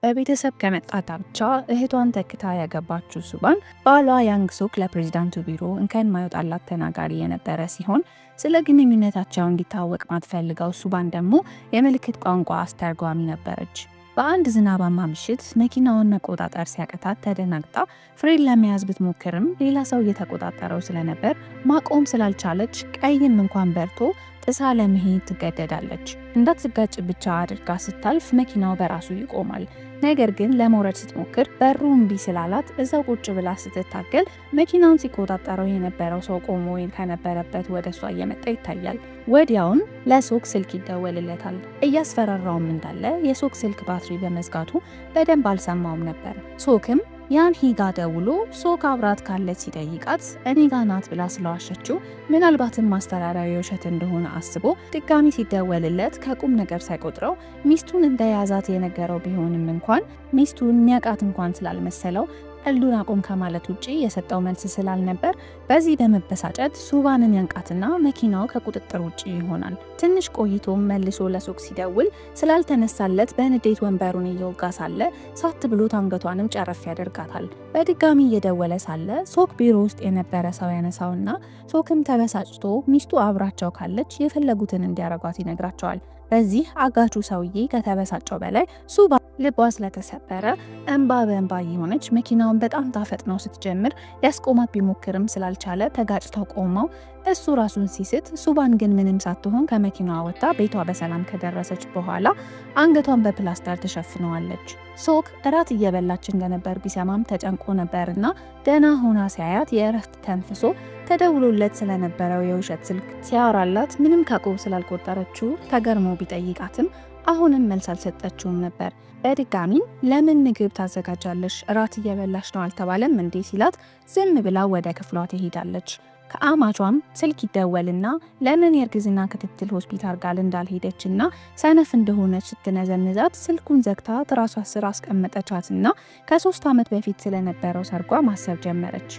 በቤተሰብ ከመጣታ ብቻ እህቷን ተክታ ያገባችው ሱባን ባሏ ያንግ ሶክ ለፕሬዝዳንቱ ቢሮ እንከን ማይወጣላት ተናጋሪ የነበረ ሲሆን ስለ ግንኙነታቸው እንዲታወቅ ማትፈልገው ሱባን ደግሞ የምልክት ቋንቋ አስተርጓሚ ነበረች። በአንድ ዝናባማ ምሽት መኪናውን መቆጣጠር ሲያቅታት ተደናግጣ ፍሬን ለመያዝ ብትሞክርም ሌላ ሰው እየተቆጣጠረው ስለነበር ማቆም ስላልቻለች ቀይም እንኳን በርቶ ጥሳ ለመሄድ ትገደዳለች። እንዳትጋጭ ብቻ አድርጋ ስታልፍ መኪናው በራሱ ይቆማል። ነገር ግን ለመውረድ ስትሞክር በሩ እምቢ ስላላት እዛው ቁጭ ብላ ስትታገል መኪናውን ሲቆጣጠረው የነበረው ሰው ቆሞ ከነበረበት ወደ እሷ እየመጣ ይታያል። ወዲያውን ለሶክ ስልክ ይደወልለታል። እያስፈራራውም እንዳለ የሶክ ስልክ ባትሪ በመዝጋቱ በደንብ አልሰማውም ነበር። ሶክም ያን ሂጋ ደውሎ ሶክ አብራት ካለች ሲጠይቃት እኔ ጋ ናት ብላ ስለዋሸችው ምናልባትም ማስተራሪያ ውሸት እንደሆነ አስቦ ድጋሚ ሲደወልለት ከቁም ነገር ሳይቆጥረው ሚስቱን እንደያዛት የነገረው ቢሆንም እንኳን ሚስቱን ሚያውቃት እንኳን ስላልመሰለው ቀልዱን አቁም ከማለት ውጪ የሰጠው መልስ ስላልነበር በዚህ በመበሳጨት ሱባንን ያንቃትና መኪናው ከቁጥጥር ውጪ ይሆናል። ትንሽ ቆይቶም መልሶ ለሶክ ሲደውል ስላልተነሳለት በንዴት ወንበሩን እየወጋ ሳለ ሳት ብሎት አንገቷንም ጨረፍ ያደርጋታል። በድጋሚ እየደወለ ሳለ ሶክ ቢሮ ውስጥ የነበረ ሰው ያነሳውና ሶክም ተበሳጭቶ ሚስቱ አብራቸው ካለች የፈለጉትን እንዲያረጓት ይነግራቸዋል። በዚህ አጋቹ ሰውዬ ከተበሳጨው በላይ ሱባ ልቧ ስለተሰበረ እንባ በእንባ የሆነች መኪናውን በጣም ታፈጥነው ስትጀምር ሊያስቆማት ቢሞክርም ስላልቻለ ተጋጭተው ቆመው እሱ ራሱን ሲስት ሱባን ግን ምንም ሳትሆን ከመኪናዋ ወጥታ ቤቷ በሰላም ከደረሰች በኋላ አንገቷን በፕላስተር ተሸፍነዋለች። ሶክ እራት እየበላች እንደነበር ቢሰማም ተጨንቆ ነበርና ደህና ሆና ሲያያት የእረፍት ተንፍሶ ተደውሎለት ስለነበረው የውሸት ስልክ ሲያወራላት ምንም ከቁብ ስላልቆጠረችው ተገርሞ ቢጠይቃትም አሁንም መልስ አልሰጠችውም ነበር። በድጋሚ ለምን ምግብ ታዘጋጃለሽ? እራት እየበላሽ ነው አልተባለም እንዴ ሲላት ዝም ብላ ወደ ክፍሏ ትሄዳለች። ከአማቿም ስልክ ይደወልና ለምን የእርግዝና ክትትል ሆስፒታል ጋር እንዳልሄደችና ሰነፍ እንደሆነች ስትነዘንዛት ስልኩን ዘግታ ትራሷ ስር አስቀመጠቻትና ከ3 ዓመት በፊት ስለነበረው ሰርጓ ማሰብ ጀመረች።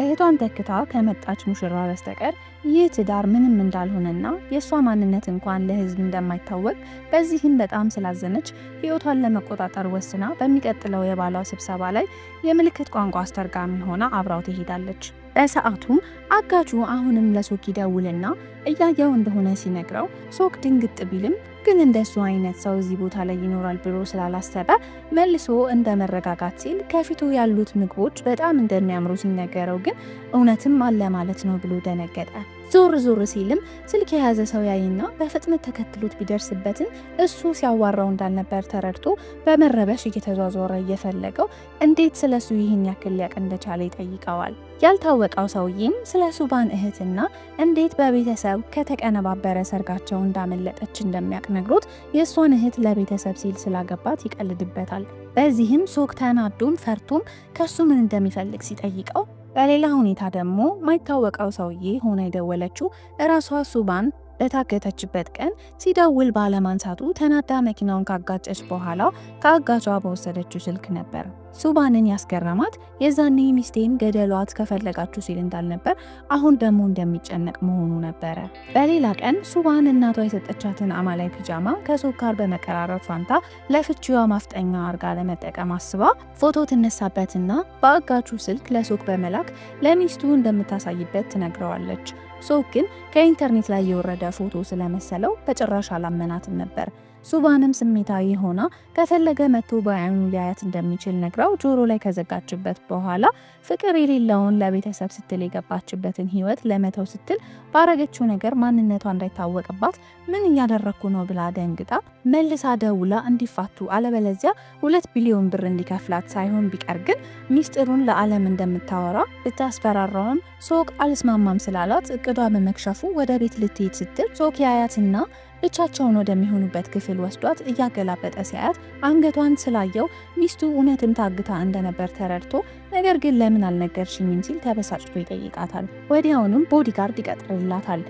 እህቷን ተክታ ከመጣች ሙሽራ በስተቀር ይህ ትዳር ምንም እንዳልሆነና የእሷ ማንነት እንኳን ለሕዝብ እንደማይታወቅ በዚህም በጣም ስላዘነች ሕይወቷን ለመቆጣጠር ወስና በሚቀጥለው የባሏ ስብሰባ ላይ የምልክት ቋንቋ አስተርጋሚ ሆና አብራው ትሄዳለች። በሰዓቱም አጋቹ አሁንም ለሶክ ይደውልና እያየው እንደሆነ ሲነግረው ሶክ ድንግጥ ቢልም ግን እንደሱ አይነት ሰው እዚህ ቦታ ላይ ይኖራል ብሎ ስላላሰበ መልሶ እንደ መረጋጋት ሲል ከፊቱ ያሉት ምግቦች በጣም እንደሚያምሩ ሲነገረው ግን እውነትም አለ ማለት ነው ብሎ ደነገጠ። ዞር ዞር ሲልም ስልክ የያዘ ሰው ያይና በፍጥነት ተከትሎት ቢደርስበትም እሱ ሲያዋራው እንዳልነበር ተረድቶ በመረበሽ እየተዟዟረ እየፈለገው እንዴት ስለሱ ይህን ያክል ሊያቅ እንደቻለ ይጠይቀዋል። ያልታወቀው ሰውዬም ስለ ሱባን እህትና እንዴት በቤተሰብ ከተቀነባበረ ሰርጋቸው እንዳመለጠች እንደሚያቅ ነግሮት የእሷን እህት ለቤተሰብ ሲል ስላገባት ይቀልድበታል። በዚህም ሶክ ተናዶም ፈርቶም ከሱ ምን እንደሚፈልግ ሲጠይቀው በሌላ ሁኔታ ደግሞ ማይታወቀው ሰውዬ ሆነ የደወለችው እራሷ ሱባን በታገተችበት ቀን ሲደውል ባለማንሳቱ ተናዳ መኪናውን ካጋጨች በኋላ ከአጋቿ በወሰደችው ስልክ ነበር። ሱባንን ያስገረማት የዛኔ ሚስቴን ገደሏት ከፈለጋችሁ ሲል እንዳልነበር አሁን ደግሞ እንደሚጨነቅ መሆኑ ነበረ። በሌላ ቀን ሱባን እናቷ የሰጠቻትን አማላይ ፒጃማ ከሶክ ጋር በመቀራረብ ፋንታ ለፍቺዋ ማፍጠኛ አርጋ ለመጠቀም አስባ ፎቶ ትነሳበትና በአጋቹ ስልክ ለሶክ በመላክ ለሚስቱ እንደምታሳይበት ትነግረዋለች። ሶክ ግን ከኢንተርኔት ላይ የወረደ ፎቶ ስለመሰለው በጭራሽ አላመናትም ነበር። ሱባንም ስሜታዊ ሆና ከፈለገ መጥቶ በአይኑ ሊያያት እንደሚችል ነግራው ጆሮ ላይ ከዘጋችበት በኋላ ፍቅር የሌለውን ለቤተሰብ ስትል የገባችበትን ሕይወት ለመተው ስትል ባረገችው ነገር ማንነቷ እንዳይታወቅባት ምን እያደረኩ ነው ብላ ደንግጣ መልሳ ደውላ እንዲፋቱ አለበለዚያ 2 ቢሊዮን ብር እንዲከፍላት ሳይሆን ቢቀር ግን ሚስጥሩን ለዓለም እንደምታወራ ብታስፈራራውም ሶክ አልስማማም ስላላት እቅዷ በመክሸፉ ወደ ቤት ልትሄድ ስትል ሶክ ያያትና ብቻቸውን ወደሚሆኑበት ክፍል ወስዷት እያገላበጠ ሲያያት አንገቷን ስላየው ሚስቱ እውነትም ታግታ እንደነበር ተረድቶ ነገር ግን ለምን አልነገርሽኝም ሲል ተበሳጭቶ ይጠይቃታል። ወዲያውኑም ቦዲጋርድ ይቀጥርላታል።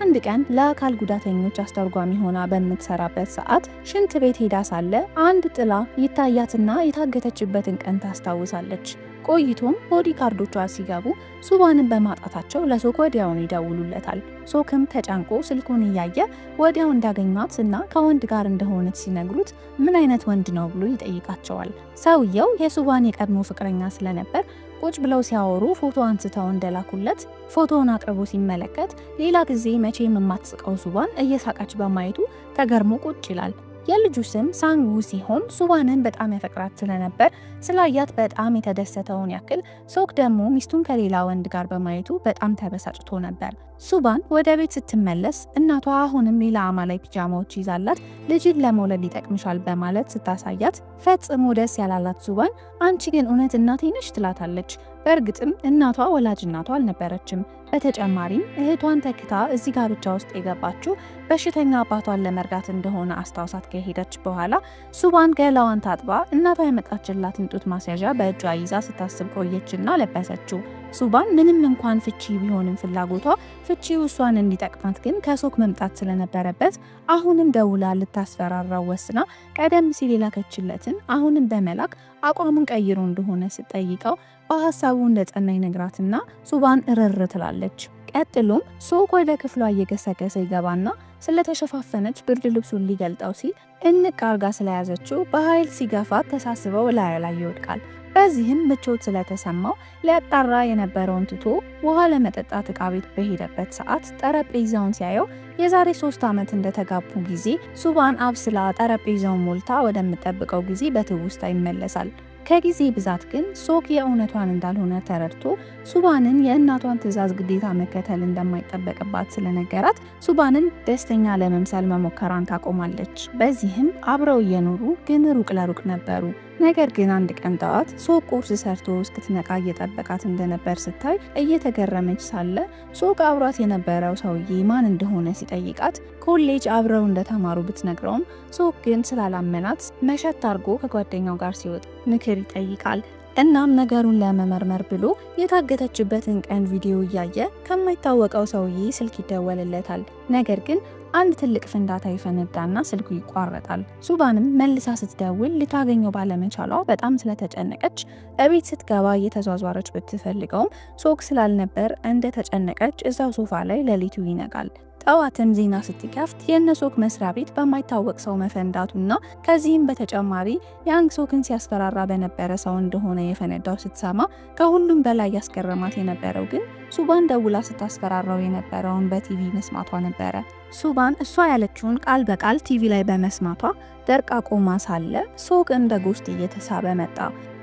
አንድ ቀን ለአካል ጉዳተኞች አስተርጓሚ ሆና በምትሰራበት ሰዓት ሽንት ቤት ሄዳ ሳለ አንድ ጥላ ይታያትና የታገተችበትን ቀን ታስታውሳለች። ቆይቶም ቦዲጋርዶቿ ሲገቡ ሱባንን በማጣታቸው ለሶክ ወዲያውኑ ይደውሉለታል። ሶክም ተጨንቆ ስልኩን እያየ ወዲያው እንዳገኟት እና ከወንድ ጋር እንደሆነች ሲነግሩት ምን አይነት ወንድ ነው ብሎ ይጠይቃቸዋል። ሰውየው የሱባን የቀድሞ ፍቅረኛ ስለነበር ቁጭ ብለው ሲያወሩ ፎቶ አንስተው እንደላኩለት ፎቶውን አቅርቦ ሲመለከት ሌላ ጊዜ መቼም የማትስቀው ሱባን እየሳቀች በማየቱ ተገርሞ ቁጭ ይላል። የልጁ ስም ሳንጉ ሲሆን ሱባንን በጣም ያፈቅራት ስለነበር ስላያት በጣም የተደሰተውን ያክል ሶክ ደግሞ ሚስቱን ከሌላ ወንድ ጋር በማየቱ በጣም ተበሳጭቶ ነበር። ሱባን ወደ ቤት ስትመለስ እናቷ አሁንም ሌላ አማላይ ፒጃማዎች ይዛላት ልጅን ለመውለድ ይጠቅምሻል በማለት ስታሳያት ፈጽሞ ደስ ያላላት ሱባን አንቺ ግን እውነት እናቴ ነሽ ትላታለች። በእርግጥም እናቷ ወላጅ እናቷ አልነበረችም። በተጨማሪም እህቷን ተክታ እዚህ ጋብቻ ውስጥ የገባችው በሽተኛ አባቷን ለመርዳት እንደሆነ አስታውሳት ከሄደች በኋላ ሱባን ገላዋን ታጥባ እናቷ ያመጣችላትን ጡት ማስያዣ በእጇ ይዛ ስታስብ ቆየችና ለበሰችው። ሱባን ምንም እንኳን ፍቺ ቢሆንም ፍላጎቷ ፍቺው እሷን እንዲጠቅማት ግን ከሶክ መምጣት ስለነበረበት አሁንም ደውላ ልታስፈራራው ወስና ቀደም ሲል የላከችለትን አሁንም በመላክ አቋሙን ቀይሮ እንደሆነ ስትጠይቀው በሀሳቡ እንደጸና ይነግራትና ሱባን እርር ትላለች። ቀጥሎም ሶክ ወደ ክፍሏ እየገሰገሰ ይገባና ስለተሸፋፈነች ብርድ ልብሱን ሊገልጠው ሲል እንቅ አርጋ ስለያዘችው በኃይል ሲገፋት ተሳስበው ላዩ ላይ ይወድቃል። በዚህም ምቾት ስለተሰማው ሊያጣራ የነበረውን ትቶ ውሃ ለመጠጣት ዕቃ ቤት በሄደበት ሰዓት ጠረጴዛውን ሲያየው የዛሬ 3 ዓመት እንደተጋቡ ጊዜ ሱባን አብስላ ጠረጴዛውን ሞልታ ወደምጠብቀው ጊዜ በትውስታ ይመለሳል። ከጊዜ ብዛት ግን ሶክ የእውነቷን እንዳልሆነ ተረድቶ ሱባንን የእናቷን ትዕዛዝ ግዴታ መከተል እንደማይጠበቅባት ስለነገራት ሱባንን ደስተኛ ለመምሰል መሞከሯን ታቆማለች። በዚህም አብረው እየኖሩ ግን ሩቅ ለሩቅ ነበሩ። ነገር ግን አንድ ቀን ጠዋት ሶክ ቁርስ ሰርቶ እስክትነቃ እየጠበቃት እንደነበር ስታይ እየተገረመች ሳለ ሶክ አብሯት የነበረው ሰውዬ ማን እንደሆነ ሲጠይቃት ኮሌጅ አብረው እንደተማሩ ብትነግረውም ሶክ ግን ስላላመናት መሸት አድርጎ ከጓደኛው ጋር ሲወጣ ምክር ይጠይቃል። እናም ነገሩን ለመመርመር ብሎ የታገተችበትን ቀን ቪዲዮ እያየ ከማይታወቀው ሰውዬ ስልክ ይደወልለታል። ነገር ግን አንድ ትልቅ ፍንዳታ ይፈነዳና ስልኩ ይቋረጣል። ሱባንም መልሳ ስትደውል ልታገኘው ባለመቻሏ በጣም ስለተጨነቀች እቤት ስትገባ እየተዟዟረች ብትፈልገውም ሶክ ስላልነበር እንደተጨነቀች እዛው ሶፋ ላይ ሌሊቱ ይነጋል። ጠዋትም ዜና ስትከፍት የነሶክ መስሪያ ቤት በማይታወቅ ሰው መፈንዳቱና ከዚህም በተጨማሪ ያንግ ሶክን ሲያስፈራራ በነበረ ሰው እንደሆነ የፈነዳው ስትሰማ ከሁሉም በላይ ያስገረማት የነበረው ግን ሱባን ደውላ ስታስፈራራው የነበረውን በቲቪ መስማቷ ነበረ። ሱባን እሷ ያለችውን ቃል በቃል ቲቪ ላይ በመስማቷ ደርቃ ቆማ ሳለ ሶክ እንደ ጎስት እየተሳበ መጣ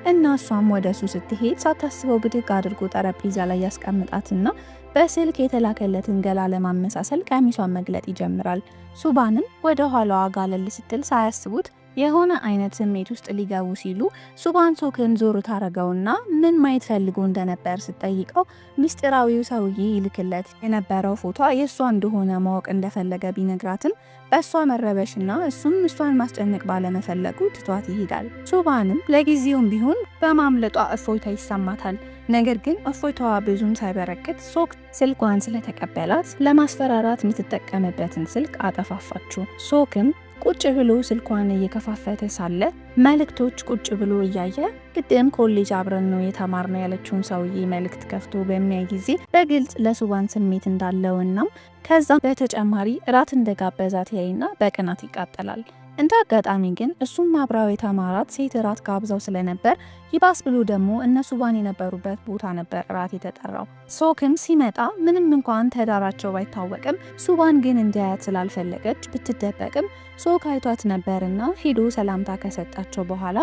እና እሷም ወደ እሱ ስትሄድ ሳታስበው ብድግ አድርጎ ጠረጴዛ ላይ ያስቀምጣትና በስልክ የተላከለትን ገላ ለማመሳሰል ቀሚሷን መግለጥ ይጀምራል። ሱባንም ወደ ኋላዋ ጋለል ስትል ሳያስቡት የሆነ አይነት ስሜት ውስጥ ሊገቡ ሲሉ ሱባን ሶክን ዞር ታረገውና ምን ማየት ፈልጎ እንደነበር ስትጠይቀው ሚስጥራዊው ሰውዬ ይልክለት የነበረው ፎቶ የእሷ እንደሆነ ማወቅ እንደፈለገ ቢነግራትም በእሷ መረበሽና እሱም እሷን ማስጨነቅ ባለመፈለጉ ትቷት ይሄዳል። ሱባንም ለጊዜውም ቢሆን በማምለጧ እፎይታ ይሰማታል። ነገር ግን እፎይታዋ ብዙም ሳይበረክት ሶክ ስልኳን ስለተቀበላት ለማስፈራራት የምትጠቀምበትን ስልክ አጠፋፋችው። ሶክም ቁጭ ብሎ ስልኳን እየከፋፈተ ሳለ መልእክቶች ቁጭ ብሎ እያየ ቅድም ኮሌጅ አብረን ነው የተማርነው ያለችውን ሰውዬ መልእክት ከፍቶ በሚያይ ጊዜ በግልጽ ለሱባን ስሜት እንዳለውና ከዛ በተጨማሪ እራት እንደጋበዛት ያይና በቅናት ይቃጠላል። እንደ አጋጣሚ ግን እሱም አብራው የተማራት ሴት እራት ጋብዛው ስለነበር ይባስ ብሎ ደግሞ እነሱ ባን የነበሩበት ቦታ ነበር እራት የተጠራው። ሶክም ሲመጣ ምንም እንኳን ተዳራቸው ባይታወቅም ሱባን ግን እንዲያያት ስላልፈለገች ብትደበቅም ሶክ አይቷት ነበርና ሄዶ ሰላምታ ከሰጣቸው በኋላ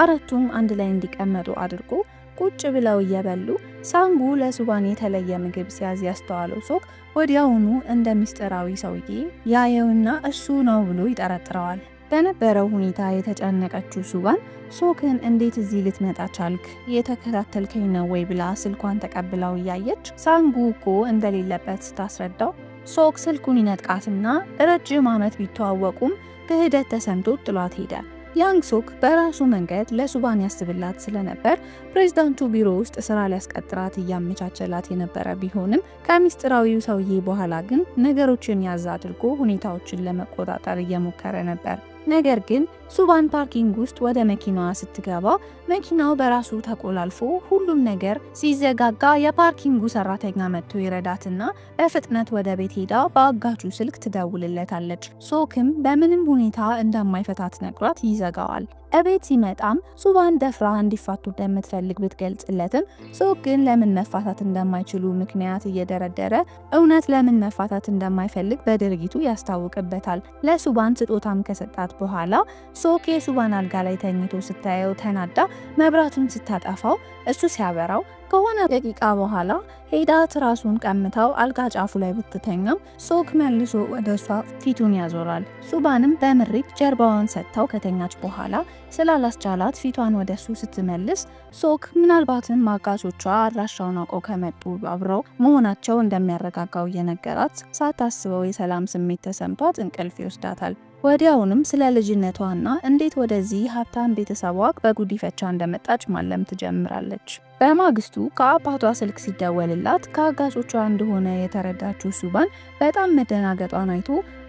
አራቱም አንድ ላይ እንዲቀመጡ አድርጎ ቁጭ ብለው እየበሉ ሳንጉ ለሱባን የተለየ ምግብ ሲያዝ ያስተዋለው ሶክ ወዲያውኑ እንደ ሚስጥራዊ ሰውዬ ያየውና እሱ ነው ብሎ ይጠረጥረዋል። በነበረው ሁኔታ የተጨነቀችው ሱባን ሶክን እንዴት እዚህ ልትመጣ ቻልክ? የተከታተልከኝ ነው ወይ ብላ ስልኳን ተቀብላው እያየች ሳንጉ እኮ እንደሌለበት ስታስረዳው ሶክ ስልኩን ይነጥቃትና ረጅም ዓመት ቢተዋወቁም ክህደት ተሰምቶት ጥሏት ሄደ። ያንግ ሶክ በራሱ መንገድ ለሱባን ያስብላት ስለነበር ፕሬዝዳንቱ ቢሮ ውስጥ ስራ ሊያስቀጥራት እያመቻቸላት የነበረ ቢሆንም ከሚስጥራዊው ሰውዬ በኋላ ግን ነገሮችን ያዝ አድርጎ ሁኔታዎችን ለመቆጣጠር እየሞከረ ነበር። ነገር ግን ሱባን ፓርኪንግ ውስጥ ወደ መኪናዋ ስትገባ መኪናው በራሱ ተቆላልፎ ሁሉም ነገር ሲዘጋጋ የፓርኪንጉ ሰራተኛ መጥቶ ይረዳትና በፍጥነት ወደ ቤት ሄዳ በአጋቹ ስልክ ትደውልለታለች። ሶክም በምንም ሁኔታ እንደማይፈታት ነግሯት ይዘጋዋል። እቤት ሲመጣም ሱባን ደፍራ እንዲፋቱ እንደምትፈልግ ብትገልጽለትም ሶክ ግን ለምን መፋታት እንደማይችሉ ምክንያት እየደረደረ እውነት ለምን መፋታት እንደማይፈልግ በድርጊቱ ያስታውቅበታል። ለሱባን ስጦታም ከሰጣት በኋላ ሶክ የሱባን አልጋ ላይ ተኝቶ ስታየው ተናዳ መብራቱን ስታጠፋው እሱ ሲያበራው ከሆነ ደቂቃ በኋላ ሄዳ ትራሱን ቀምታው አልጋ ጫፉ ላይ ብትተኛም ሶክ መልሶ ወደ እሷ ፊቱን ያዞራል። ሱባንም በምሬት ጀርባዋን ሰጥታው ከተኛች በኋላ ስላላስቻላት ፊቷን ወደ እሱ ስትመልስ ሶክ ምናልባትም አጋቾቿ አድራሻውን አውቀው ከመጡ አብረው መሆናቸው እንደሚያረጋጋው እየነገራት ሳታስበው የሰላም ስሜት ተሰምቷት እንቅልፍ ይወስዳታል። ወዲያውንም ስለ ልጅነቷና እንዴት ወደዚህ ሀብታም ቤተሰቧ በጉዲፈቻ እንደመጣች ማለም ትጀምራለች። በማግስቱ ከአባቷ ስልክ ሲደወልላት ከአጋቾቿ እንደሆነ የተረዳችው ሱባን በጣም መደናገጧን አይቶ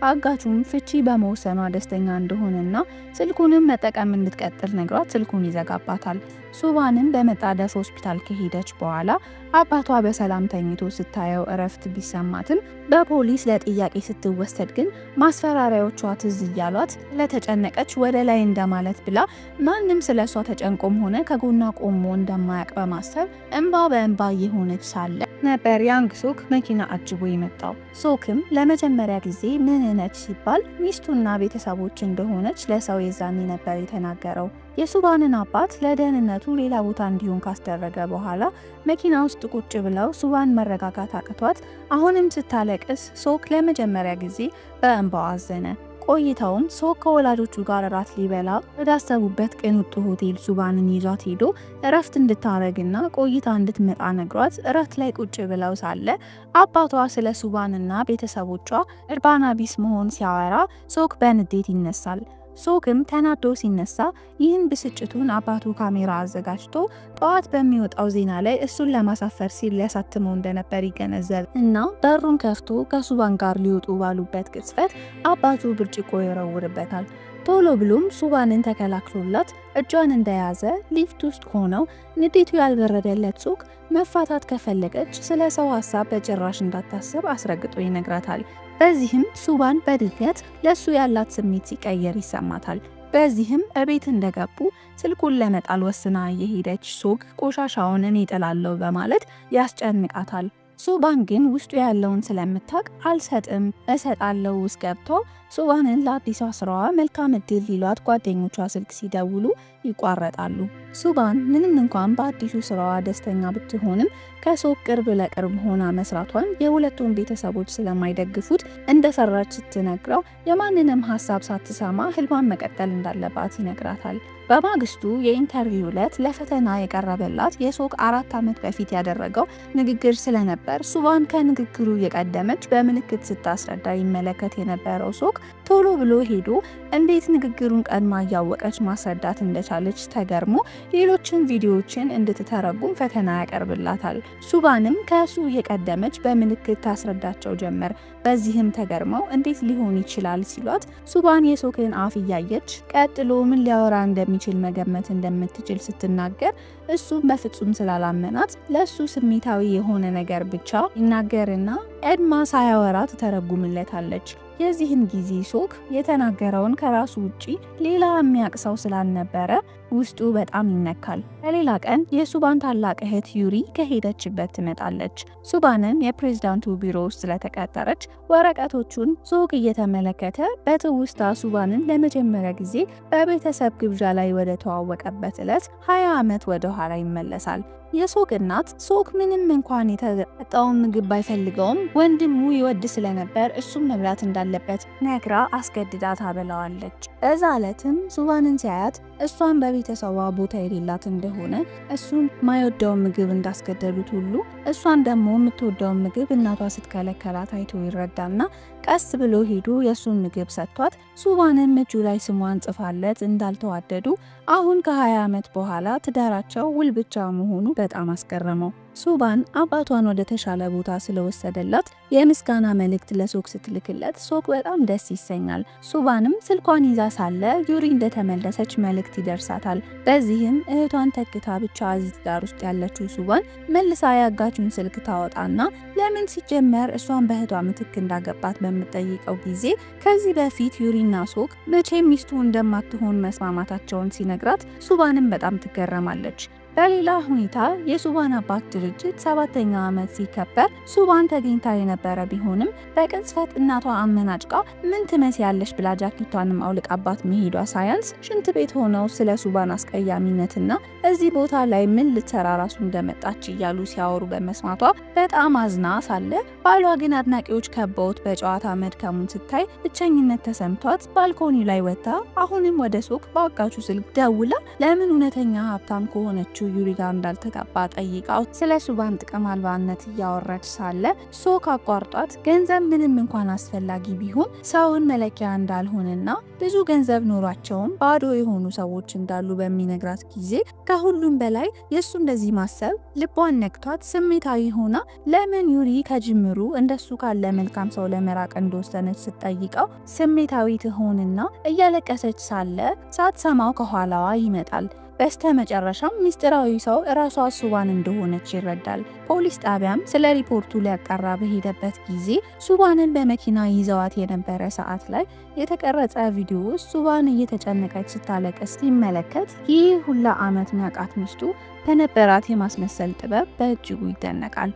አጋቹም ፍቺ በመወሰኗ ደስተኛ እንደሆነና ስልኩንም መጠቀም እንድትቀጥል ነግሯት ስልኩን ይዘጋባታል። ሱባንም በመጣደፍ ሆስፒታል ከሄደች በኋላ አባቷ በሰላም ተኝቶ ስታየው እረፍት ቢሰማትም በፖሊስ ለጥያቄ ስትወሰድ ግን ማስፈራሪያዎቿ ትዝ እያሏት ለተጨነቀች ወደ ላይ እንደማለት ብላ ማንም ስለሷ ተጨንቆም ሆነ ከጎኗ ቆሞ እንደማያውቅ በማሰብ እንባ በእንባ የሆነች ሳለ ነበር ያንግ ሶክ መኪና አጅቦ የመጣው። ሶክም ለመጀመሪያ ጊዜ ምን ነች ሲባል ሚስቱና ቤተሰቦች እንደሆነች ለሰው የዛኔ ነበር የተናገረው። የሱባንን አባት ለደህንነቱ ሌላ ቦታ እንዲሆን ካስደረገ በኋላ መኪና ውስጥ ቁጭ ብለው ሱባን መረጋጋት አቅቷት አሁንም ስታለቅስ ሶክ ለመጀመሪያ ጊዜ በእንባው አዘነ። ቆይተውም ሶክ ከወላጆቹ ጋር እራት ሊበላ ወዳሰቡበት ቅንጡ ሆቴል ሱባንን ይዟት ሄዶ እረፍት እንድታረግና ቆይታ እንድትመጣ ነግሯት እራት ላይ ቁጭ ብለው ሳለ አባቷ ስለ ሱባንና ቤተሰቦቿ እርባና ቢስ መሆን ሲያወራ ሶክ በንዴት ይነሳል። ሶክም ተናዶ ሲነሳ ይህን ብስጭቱን አባቱ ካሜራ አዘጋጅቶ ጠዋት በሚወጣው ዜና ላይ እሱን ለማሳፈር ሲል ሊያሳትመው እንደነበር ይገነዘብ እና በሩን ከፍቶ ከሱባን ጋር ሊወጡ ባሉበት ቅጽበት አባቱ ብርጭቆ ይወረውርበታል። ቶሎ ብሎም ሱባንን ተከላክሎላት እጇን እንደያዘ ሊፍት ውስጥ ሆነው ንዴቱ ያልበረደለት ሶክ መፋታት ከፈለገች ስለ ሰው ሀሳብ በጭራሽ እንዳታስብ አስረግጦ ይነግራታል። በዚህም ሱባን በድንገት ለሱ ያላት ስሜት ሲቀየር ይሰማታል። በዚህም እቤት እንደገቡ ስልኩን ለመጣል ወስና የሄደች ሶክ ቆሻሻውን እኔ እጥላለሁ በማለት ያስጨንቃታል። ሱባን ግን ውስጡ ያለውን ስለምታውቅ አልሰጥም እሰጣለሁ ውስጥ ገብቶ ሱባንን ለአዲሷ ስራዋ መልካም እድል ሊሏት ጓደኞቿ ስልክ ሲደውሉ ይቋረጣሉ። ሱባን ምንም እንኳን በአዲሱ ስራዋ ደስተኛ ብትሆንም ከሶክ ቅርብ ለቅርብ ሆና መስራቷን የሁለቱም ቤተሰቦች ስለማይደግፉት እንደፈራች ስትነግረው የማንንም ሀሳብ ሳትሰማ ህልሟን መቀጠል እንዳለባት ይነግራታል። በማግስቱ የኢንተርቪው ዕለት ለፈተና የቀረበላት የሶክ 4 ዓመት በፊት ያደረገው ንግግር ስለነበር ሱባን ከንግግሩ የቀደመች በምልክት ስታስረዳ ይመለከት የነበረው ሶክ ቶሎ ብሎ ሄዶ እንዴት ንግግሩን ቀድማ እያወቀች ማስረዳት እንደቻለች ተገርሞ ሌሎችን ቪዲዮዎችን እንድትተረጉም ፈተና ያቀርብላታል። ሱባንም ከሱ የቀደመች በምልክት ታስረዳቸው ጀመር። በዚህም ተገርመው እንዴት ሊሆን ይችላል ሲሏት ሱባን የሶክን አፍ እያየች ቀጥሎ ምን ሊያወራ እንደሚችል መገመት እንደምትችል ስትናገር እሱም በፍጹም ስላላመናት ለሱ ስሜታዊ የሆነ ነገር ብቻ ይናገርና ቀድማ ሳያወራ ትተረጉምለታለች። የዚህን ጊዜ ሶክ የተናገረውን ከራሱ ውጪ ሌላ የሚያቅሰው ስላልነበረ ውስጡ በጣም ይነካል። በሌላ ቀን የሱባን ታላቅ እህት ዩሪ ከሄደችበት ትመጣለች። ሱባንን የፕሬዝዳንቱ ቢሮ ውስጥ ስለተቀጠረች ወረቀቶቹን ሶክ እየተመለከተ በትውስታ ሱባንን ለመጀመሪያ ጊዜ በቤተሰብ ግብዣ ላይ ወደ ተዋወቀበት ዕለት 20 ዓመት ወደ ኋላ ይመለሳል። የሶክ እናት ሶክ ምንም እንኳን የተጠጣውን ምግብ ባይፈልገውም ወንድሙ ይወድ ስለነበር እሱም መብላት እንዳለበት ነግራ አስገድዳ ታበላዋለች። በዛ ዕለትም ሱባንን ሲያያት እሷን በቤተሰቧ ቦታ የሌላት እንደሆነ እሱን ማይወደውን ምግብ እንዳስገደሉት ሁሉ እሷን ደግሞ የምትወደውን ምግብ እናቷ ስትከለከላት አይቶ ይረዳና ቀስ ብሎ ሄዶ የሱን ምግብ ሰጥቷት ሱባንም እጁ ላይ ስሟን ጽፋለት እንዳልተዋደዱ አሁን ከ20 ዓመት በኋላ ትዳራቸው ውል ብቻ መሆኑ በጣም አስገረመው። ሱባን አባቷን ወደ ተሻለ ቦታ ስለወሰደላት የምስጋና መልእክት ለሶክ ስትልክለት ሶክ በጣም ደስ ይሰኛል። ሱባንም ስልኳን ይዛ ሳለ ዩሪ እንደተመለሰች መልእክት ይደርሳታል። በዚህም እህቷን ተክታ ብቻ እዚህ ትዳር ውስጥ ያለችው ሱባን መልሳ ያጋቹን ስልክ ታወጣና ለምን ሲጀመር እሷን በእህቷ ምትክ እንዳገባት በምትጠይቀው ጊዜ ከዚህ በፊት ዩሪና ሶክ መቼም ሚስቱ እንደማትሆን መስማማታቸውን ሲነግራት ሱባንም በጣም ትገረማለች። በሌላ ሁኔታ የሱባን አባት ድርጅት 7ኛ ዓመት ሲከበር ሱባን ተገኝታ የነበረ ቢሆንም በቅጽበት እናቷ አመናጭቃ ምን ትመስያለሽ ብላ ጃኬቷንም አውልቃባት መሄዷ ሳያንስ ሽንት ቤት ሆነው ስለ ሱባን አስቀያሚነትና እዚህ ቦታ ላይ ምን ልትሰራ ራሱ እንደመጣች እያሉ ሲያወሩ በመስማቷ በጣም አዝና ሳለ ባሏ ግን አድናቂዎች ከበውት በጨዋታ መድከሙን ስታይ ብቸኝነት ተሰምቷት ባልኮኒ ላይ ወጥታ አሁንም ወደ ሶክ በአጋቹ ስልክ ደውላ ለምን እውነተኛ ሀብታም ከሆነችው ዩሪ ጋር እንዳልተጋባ ጠይቃው ስለ ሱባን ጥቅም አልባነት እያወረች ሳለ ሶክ አቋርጧት ገንዘብ ምንም እንኳን አስፈላጊ ቢሆን ሰውን መለኪያ እንዳልሆነና ብዙ ገንዘብ ኖሯቸውም ባዶ የሆኑ ሰዎች እንዳሉ በሚነግራት ጊዜ ከሁሉም በላይ የሱ እንደዚህ ማሰብ ልቧን ነክቷት ስሜታዊ ሆና ለምን ዩሪ ከጅምሩ እንደሱ ካለ መልካም ሰው ለመራቅ እንደወሰነች ስትጠይቀው ስሜታዊ ትሆንና እያለቀሰች ሳለ ሳትሰማው ከኋላዋ ይመጣል። በስተመጨረሻም ሚስጥራዊ ሰው ራሷ ሱባን እንደሆነች ይረዳል። ፖሊስ ጣቢያም ስለ ሪፖርቱ ሊያጣራ በሄደበት ጊዜ ሱባንን በመኪና ይዘዋት የነበረ ሰዓት ላይ የተቀረጸ ቪዲዮ ሱባን እየተጨነቀች ስታለቅስ ሲመለከት ይህ ሁላ ዓመት ሚያውቃት ሚስቱ በነበራት የማስመሰል ጥበብ በእጅጉ ይደነቃል።